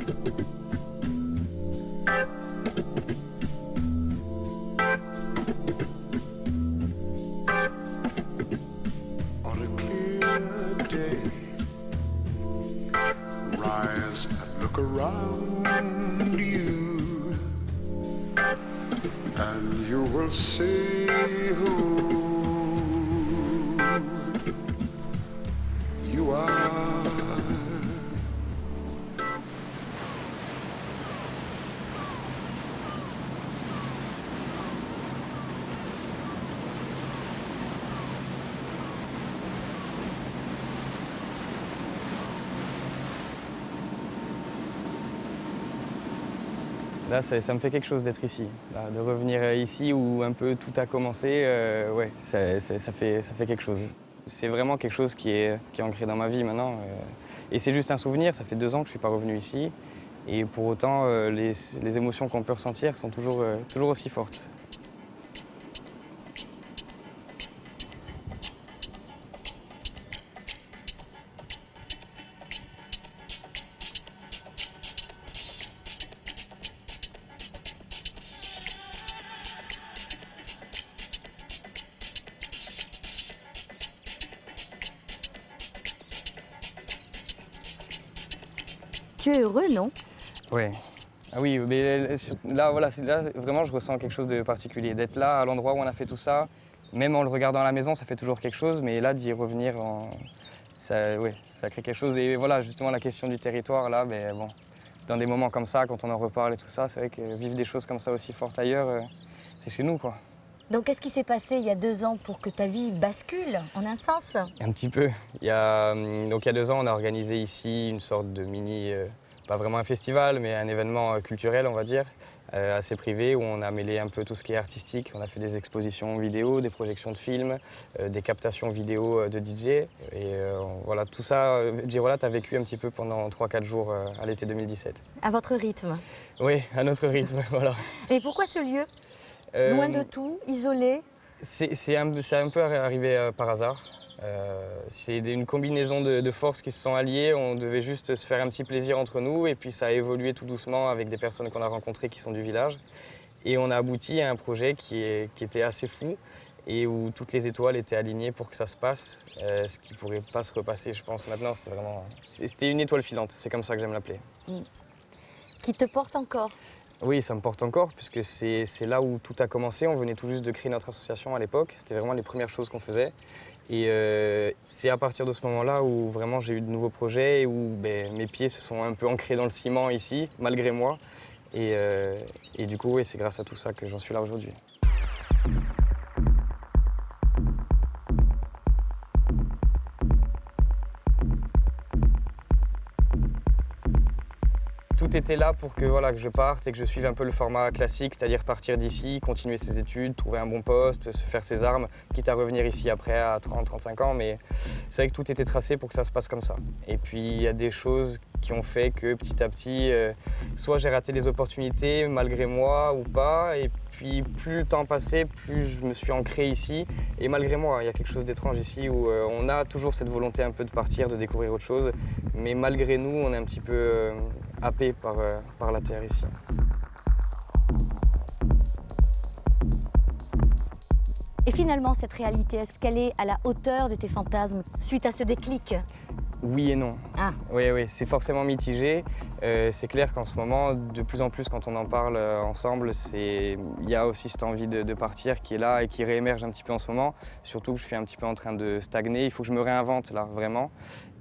On a clear day, rise and look around you, and you will see who you are. Là, ça me fait quelque chose d'être ici, là, de revenir ici où un peu tout a commencé. Ouais, ça fait quelque chose. C'est vraiment quelque chose qui est ancré dans ma vie maintenant. Et c'est juste un souvenir, ça fait 2 ans que je ne suis pas revenu ici. Et pour autant, les émotions qu'on peut ressentir sont toujours aussi fortes. Tu es heureux, non? Ouais. Ah oui, mais là, voilà, là, vraiment, je ressens quelque chose de particulier. D'être là, à l'endroit où on a fait tout ça, même en le regardant à la maison, ça fait toujours quelque chose. Mais là, d'y revenir, ouais, ça crée quelque chose. Et voilà, justement, la question du territoire, là, ben, bon, dans des moments comme ça, quand on en reparle et tout ça, c'est vrai que vivre des choses comme ça aussi fortes ailleurs, c'est chez nous, quoi. Donc, qu'est-ce qui s'est passé il y a 2 ans pour que ta vie bascule en un sens? Un petit peu. Donc, il y a 2 ans, on a organisé ici une sorte de mini, pas vraiment un festival, mais un événement culturel, on va dire, assez privé, où on a mêlé un peu tout ce qui est artistique. On a fait des expositions vidéo, des projections de films, des captations vidéo de DJ. Et voilà, tout ça, Girola, tu as vécu un petit peu pendant 3-4 jours à l'été 2017. À votre rythme. Oui, à notre rythme, voilà. Et pourquoi ce lieu? Loin de tout, isolé? C'est un peu arrivé par hasard. C'est une combinaison de forces qui se sont alliées. On devait juste se faire un petit plaisir entre nous et puis ça a évolué tout doucement avec des personnes qu'on a rencontrées qui sont du village. Et on a abouti à un projet qui était assez fou et où toutes les étoiles étaient alignées pour que ça se passe, ce qui ne pourrait pas se repasser, je pense, maintenant. C'était une étoile filante, c'est comme ça que j'aime l'appeler. Qui te porte encore? Oui, ça me porte encore, puisque c'est là où tout a commencé. On venait tout juste de créer notre association à l'époque. C'était vraiment les premières choses qu'on faisait. Et c'est à partir de ce moment-là où vraiment j'ai eu de nouveaux projets, où mes pieds se sont un peu ancrés dans le ciment ici, malgré moi. Et du coup, oui, c'est grâce à tout ça que j'en suis là aujourd'hui. Tout était là pour que, voilà, que je parte et que je suive un peu le format classique, c'est-à-dire partir d'ici, continuer ses études, trouver un bon poste, se faire ses armes, quitte à revenir ici après à 30-35 ans. Mais c'est vrai que tout était tracé pour que ça se passe comme ça. Et puis il y a des choses qui ont fait que petit à petit, soit j'ai raté des opportunités malgré moi ou pas, et puis plus le temps passait, plus je me suis ancré ici. Et malgré moi, il y a quelque chose d'étrange ici où on a toujours cette volonté un peu de partir, de découvrir autre chose, mais malgré nous, on est un petit peu happé par la terre ici. Et finalement, cette réalité, est-ce qu'elle est à la hauteur de tes fantasmes suite à ce déclic? Oui et non. Ah. Oui, c'est forcément mitigé. C'est clair qu'en ce moment, de plus en plus, quand on en parle ensemble, il y a aussi cette envie de partir qui est là et qui réémerge un petit peu en ce moment. Surtout que je suis un petit peu en train de stagner. Il faut que je me réinvente là, vraiment.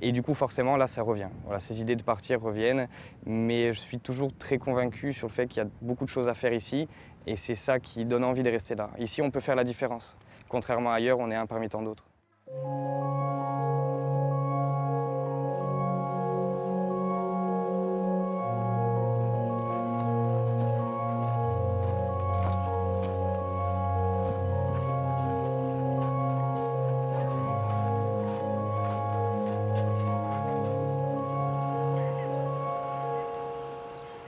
Et du coup, forcément, là, ça revient. Voilà, ces idées de partir reviennent. Mais je suis toujours très convaincu sur le fait qu'il y a beaucoup de choses à faire ici. Et c'est ça qui donne envie de rester là. Ici, on peut faire la différence. Contrairement à ailleurs, on est un parmi tant d'autres.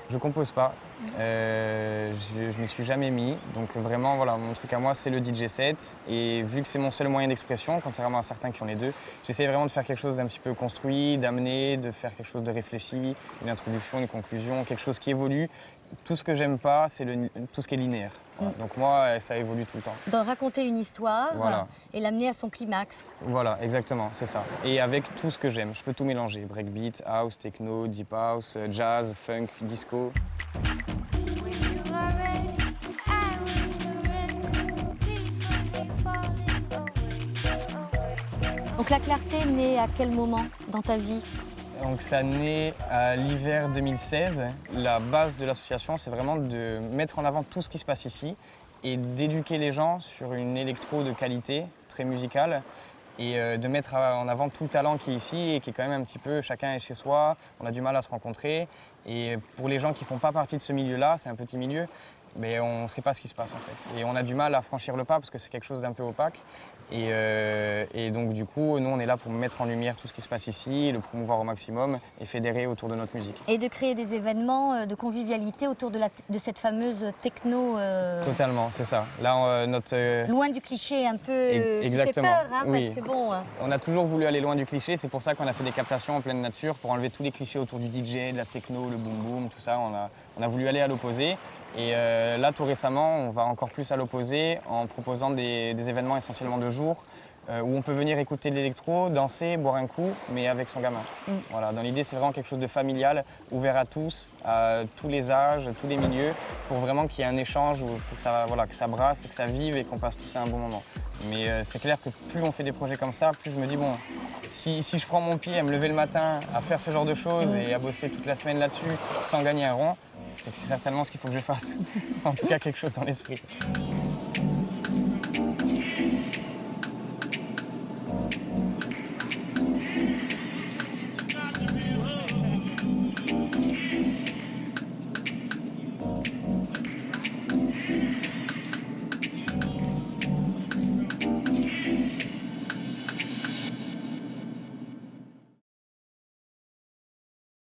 Je compose pas. Je m'y suis jamais mis. Donc vraiment, voilà, mon truc à moi, c'est le DJ set. Et vu que c'est mon seul moyen d'expression, contrairement à certains qui ont les deux, j'essaie vraiment de faire quelque chose d'un petit peu construit, d'amener, de faire quelque chose de réfléchi, une introduction, une conclusion, quelque chose qui évolue. Tout ce que j'aime pas, c'est tout ce qui est linéaire. Voilà. Donc moi, ça évolue tout le temps. De raconter une histoire Voilà. et l'amener à son climax. Voilà, exactement, c'est ça. Et avec tout ce que j'aime, je peux tout mélanger. Breakbeat, house, techno, deep house, jazz, funk, disco. Donc la clarté naît à quel moment dans ta vie? Donc ça naît à l'hiver 2016. La base de l'association, c'est vraiment de mettre en avant tout ce qui se passe ici et d'éduquer les gens sur une électro de qualité, très musicale, et de mettre en avant tout le talent qui est ici et qui est quand même un petit peu, chacun est chez soi, on a du mal à se rencontrer. Et pour les gens qui ne font pas partie de ce milieu-là, c'est un petit milieu, mais on ne sait pas ce qui se passe en fait. Et on a du mal à franchir le pas parce que c'est quelque chose d'un peu opaque. Et donc du coup, nous on est là pour mettre en lumière tout ce qui se passe ici, le promouvoir au maximum et fédérer autour de notre musique. Et de créer des événements de convivialité autour de cette fameuse techno. Totalement, c'est ça. Là, Loin du cliché un peu exactement. qui fait peur, hein, Oui. parce que bon... On a toujours voulu aller loin du cliché, c'est pour ça qu'on a fait des captations en pleine nature pour enlever tous les clichés autour du DJ, de la techno, le boom boom, tout ça. On a voulu aller à l'opposé. Et là, tout récemment, on va encore plus à l'opposé en proposant des événements essentiellement de jour où on peut venir écouter de l'électro, danser, boire un coup, mais avec son gamin. Voilà, dans l'idée, c'est vraiment quelque chose de familial, ouvert à tous les âges, tous les milieux, pour vraiment qu'il y ait un échange où il faut que ça brasse, que ça vive et qu'on passe tous un bon moment. Mais c'est clair que plus on fait des projets comme ça, plus je me dis, bon, si je prends mon pied à me lever le matin, à faire ce genre de choses et à bosser toute la semaine là-dessus sans gagner un rond, c'est certainement ce qu'il faut que je fasse. En tout cas, quelque chose dans l'esprit.